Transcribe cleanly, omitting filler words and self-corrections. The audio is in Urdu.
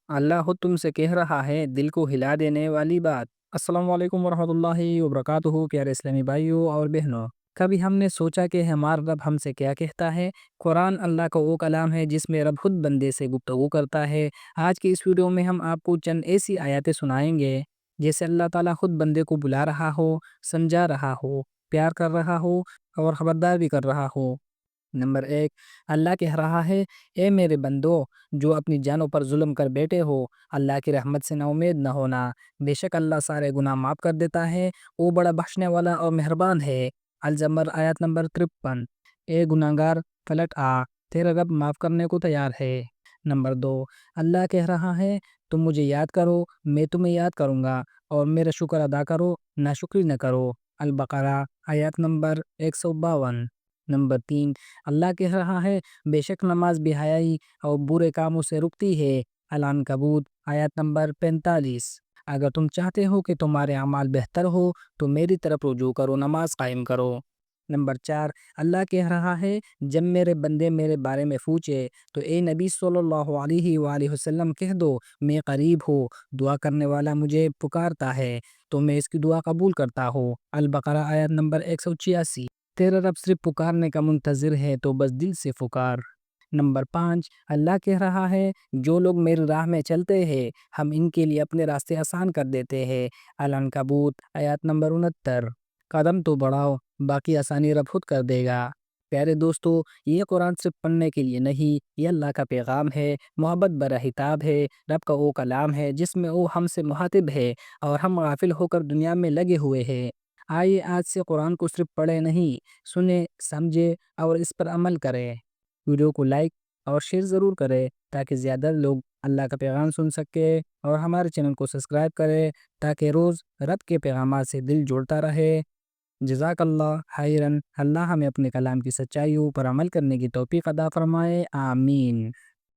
اللہ خود تم سے کہہ رہا ہے دل کو ہلا دینے والی بات۔ السلام علیکم ورحمۃ اللہ وبرکاتہ، پیارے اسلامی بھائیوں اور بہنوں۔ کبھی ہم نے سوچا کہ ہمارا رب ہم سے کیا کہتا ہے؟ قرآن اللہ کا وہ کلام ہے جس میں رب خود بندے سے گفتگو کرتا ہے۔ آج کی اس ویڈیو میں ہم آپ کو چند ایسی آیاتیں سنائیں گے جیسے اللہ تعالیٰ خود بندے کو بلا رہا ہو، سمجھا رہا ہو، پیار کر رہا ہو اور خبردار بھی کر رہا ہو۔ نمبر ایک، اللہ کہہ رہا ہے: اے میرے بندو، جو اپنی جانوں پر ظلم کر بیٹھے ہو، اللہ کی رحمت سے نا امید نہ ہونا۔ بے شک اللہ سارے گناہ معاف کر دیتا ہے، وہ بڑا بخشنے والا اور مہربان ہے۔ الزمر آیت نمبر 53۔ اے گناہگار، پلٹ آ، تیرا رب معاف کرنے کو تیار ہے۔ نمبر دو، اللہ کہہ رہا ہے: تم مجھے یاد کرو، میں تمہیں یاد کروں گا، اور میرا شکر ادا کرو، ناشکری نہ کرو۔ البقرہ آیت نمبر 152۔ نمبر تین، اللہ کہہ رہا ہے: بے شک نماز بے حیائی اور برے کاموں سے رکتی ہے۔ العنکبوت آیت نمبر 45۔ اگر تم چاہتے ہو کہ تمہارے اعمال بہتر ہو تو میری طرف رجوع کرو، نماز قائم کرو۔ نمبر چار، اللہ کہہ رہا ہے: جب میرے بندے میرے بارے میں پوچھے تو اے نبی صلی اللہ علیہ وآلہ وسلم کہہ دو، میں قریب ہوں، دعا کرنے والا مجھے پکارتا ہے تو میں اس کی دعا قبول کرتا ہوں۔ البقرہ آیت نمبر 186۔ تیرا رب صرف پکارنے کا منتظر ہے تو بس دل سے پکار۔ نمبر پانچ، اللہ کہہ رہا ہے: جو لوگ میری راہ میں چلتے ہیں ہم ان کے لیے اپنے راستے آسان کر دیتے ہیں۔ العنکبوت آیت نمبر 69۔ قدم تو بڑھاؤ، باقی آسانی رب خود کر دے گا۔ پیارے دوستو، یہ قرآن صرف پڑھنے کے لیے نہیں، یہ اللہ کا پیغام ہے، محبت برا خطاب ہے، رب کا وہ کلام ہے جس میں وہ ہم سے مخاطب ہے اور ہم غافل ہو کر دنیا میں لگے ہوئے ہیں۔ آئیے آج سے قرآن کو صرف پڑھے نہیں، سنیں، سمجھے اور اس پر عمل کریں۔ ویڈیو کو لائک اور شیئر ضرور کریں تاکہ زیادہ لوگ اللہ کا پیغام سن سکے، اور ہمارے چینل کو سبسکرائب کریں تاکہ روز رب کے پیغامات سے دل جوڑتا رہے۔ جزاک اللہ خیرن۔ اللہ ہمیں اپنے کلام کی سچائیوں پر عمل کرنے کی توفیق عطا فرمائے، آمین۔